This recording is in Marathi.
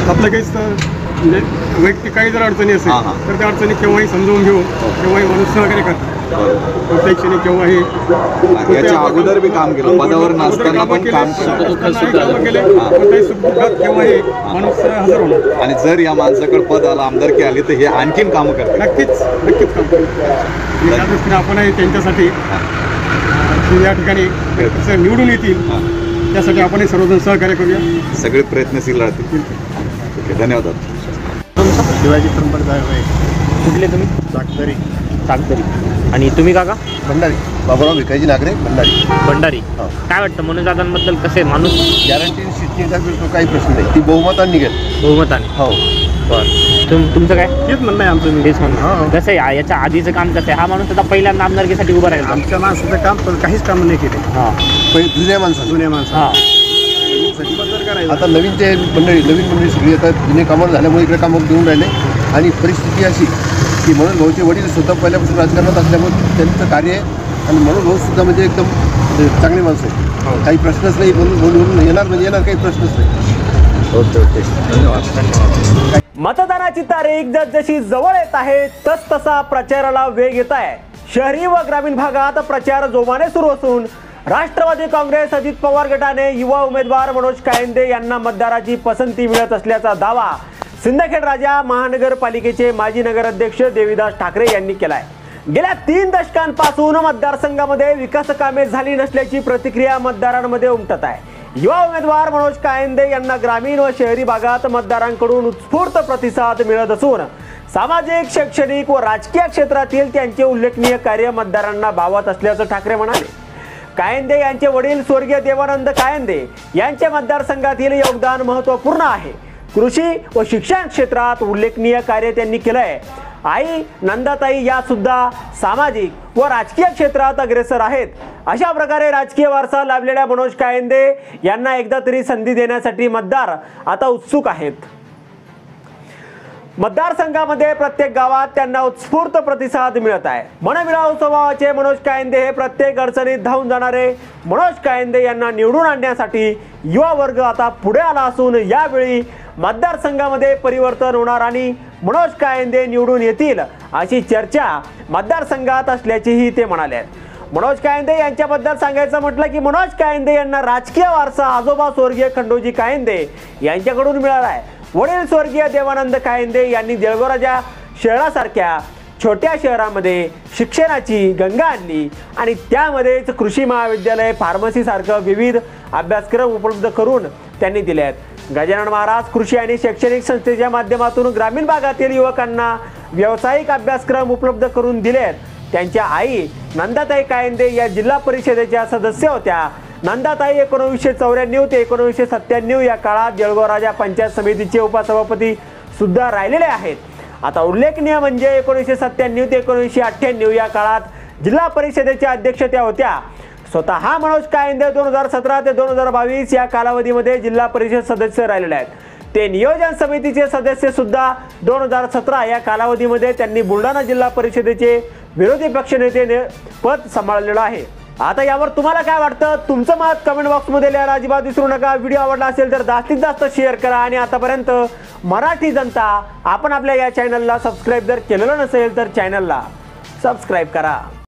आपलं काहीच म्हणजे वैयक्तिक काही जर अडचणी असेल तर त्या अडचणी केव्हाही समजावून घेऊन केव्हाही माणूस सहकार्य करतात. कोणत्याही क्षणी केव्हाही याच्या अगोदर बी काम केलं, पदावर नसताना पण काम केले, कोणत्याही सुखदुःखात केव्हाही माणूस हजर होणार. आणि जर या माणसाकडे पद आलं, आमदारकी आली तर हे आणखीन कामं करतात. नक्कीच काम करतात. त्या दृष्टीने आपणही त्यांच्यासाठी या ठिकाणी निवडून येतील त्यासाठी आपणही सर्वजण सहकार्य करूया. सगळे प्रयत्नशील राहतील. ठीक आहे, धन्यवाद. शिवाजी त्र्यंबक जायभाई. कुठले तुम्ही? सागतरी. सागतरी. आणि तुम्ही काका? भंडारी. बाबूराव भिकाजी नागरे, भंडारी. भंडारी. काय वाटतं मनोजदादांबद्दल? कसे माणूस? गॅरंटी शिट्टीचा तो काही प्रश्न नाही, ती बहुमताने निघेल. बहुमताने? हो. बरं. तुमचं काय? हेच म्हणणं आहे आमचं. तेच म्हणणं. कसं आहे याच्या आधीचं काम कसं आहे? हा माणूस आता पहिल्यांदा आमदारकीसाठी उभा राहिला. आमच्या माणसाचं काम पण काहीच काम नाही केले. हां. जुन्या माणसं. हां. आता नवीन मंडळी सगळी आता जुने कामं झाल्यामुळे इकडे कामं देऊन राहिले. आणि परिस्थिती अशी की मनोज भाऊचे वडील स्वतः पहिल्यापासून राजकारणात असल्यामुळे त्यांचं कार्य आहे. आणि मनोज भाऊ सुद्धा म्हणजे एकदम चांगली माणसं आहे. काही प्रश्नच नाही. बोलून येणार म्हणजे येणार, काही प्रश्नच नाही. ओके. धन्यवाद. मतदानाची तारीख जसजशी जवळ येत आहे तसा प्रचाराला वेग येत आहे. शहरी व ग्रामीण भागात प्रचार जोमाने सुरू असून राष्ट्रवादी काँग्रेस अजित पवार गटाने युवा उमेदवार मनोज कायंदे यांना मतदाराची पसंती मिळत असल्याचा दावा सिंदखेड राजा महानगरपालिकेचे माजी नगराध्यक्ष देवीदास ठाकरे यांनी केलाय. गेल्या 3 दशकांपासून मतदारसंघामध्ये विकास कामे झाली नसल्याची प्रतिक्रिया मतदारांमध्ये उमटत आहे. युवा उमेदवार मनोज कायंदे यांना ग्रामीण व शहरी भागात मतदारांकडून उत्स्फूर्त प्रतिसाद मिळत असून सामाजिक, शैक्षणिक व राजकीय क्षेत्रातील त्यांचे उल्लेखनीय कार्य मतदारांना भावत असल्याचं ठाकरे म्हणाले. कायंदे यांचे वडील स्वर्गीय देवानंद कायंदे यांचे मतदारसंघातील योगदान महत्त्वपूर्ण आहे. कृषी व शिक्षण क्षेत्रात उल्लेखनीय कार्य त्यांनी केलंय. आई नंदाताई या सुद्धा सामाजिक व राजकीय क्षेत्रात अग्रेसर आहेत. अशा प्रकारे राजकीय वारसा लाभलेल्या मनोज कायंदे यांना एकदा तरी संधी देण्यासाठी मतदार आता उत्सुक आहेत. मतदारसंघामध्ये प्रत्येक गावात त्यांना उत्स्फूर्त प्रतिसाद मिळत आहे. मनमिळावू स्वभावाचे मनोज कायंदे हे प्रत्येक अडचणीत धावून जाणारे मनोज कायंदे यांना निवडून आणण्यासाठी युवा वर्ग आता पुढे आला असून यावेळी मतदारसंघामध्ये परिवर्तन होणार आणि मनोज कायंदे निवडून येतील अशी चर्चा मतदारसंघात असल्याचीही ते म्हणाले. मनोज कायंदे यांच्याबद्दल सांगायचं म्हटलं की मनोज कायंदे यांना राजकीय वारसा आजोबा स्वर्गीय खंडोजी कायंदे यांच्याकडून मिळाला आहे. वडील स्वर्गीय देवानंद कायंदे यांनी देळगोराजा शहरासारख्या छोट्या शहरामध्ये शिक्षणाची गंगा आणली आणि त्यामध्येच कृषी महाविद्यालय, फार्मसीसारखं विविध अभ्यासक्रम उपलब्ध करून त्यांनी दिले आहेत. गजानन महाराज कृषी आणि शैक्षणिक संस्थेच्या माध्यमातून ग्रामीण भागातील युवकांना व्यावसायिक अभ्यासक्रम उपलब्ध करून दिले आहेत. त्यांच्या आई नंदाताई कायंदे या जिल्हा परिषदेच्या सदस्य होत्या. नंदाताई 1994 ते 1997 या काळात देळगोराजा पंचायत समितीचे उपसभापती सुद्धा राहिलेले आहेत. आता उल्लेखनीय म्हणजे 1997 ते 1998 या काळात जिल्हा परिषदेच्या अध्यक्ष त्या होत्या. स्वतः मनोज कायंदे 2017 ते 2022 या कालावधीमध्ये जिल्हा परिषद सदस्य राहिलेले आहेत. ते नियोजन समितीचे सदस्य सुद्धा 2017 या कालावधीमध्ये त्यांनी बुलढाणा जिल्हा परिषदेचे विरोधी पक्षनेते पद सांभाळलेलं आहे. आता यावर तुम्हाला काय वाटतं? तुमचं मत कमेंट बॉक्समध्ये लिहायला अजिबात विसरू नका. व्हिडिओ आवडला असेल तर जास्तीत जास्त शेअर करा. आणि आतापर्यंत मराठी जनता आपण आपल्या या चॅनलला सबस्क्राईब जर केलेलं नसेल तर चॅनलला सबस्क्राईब करा.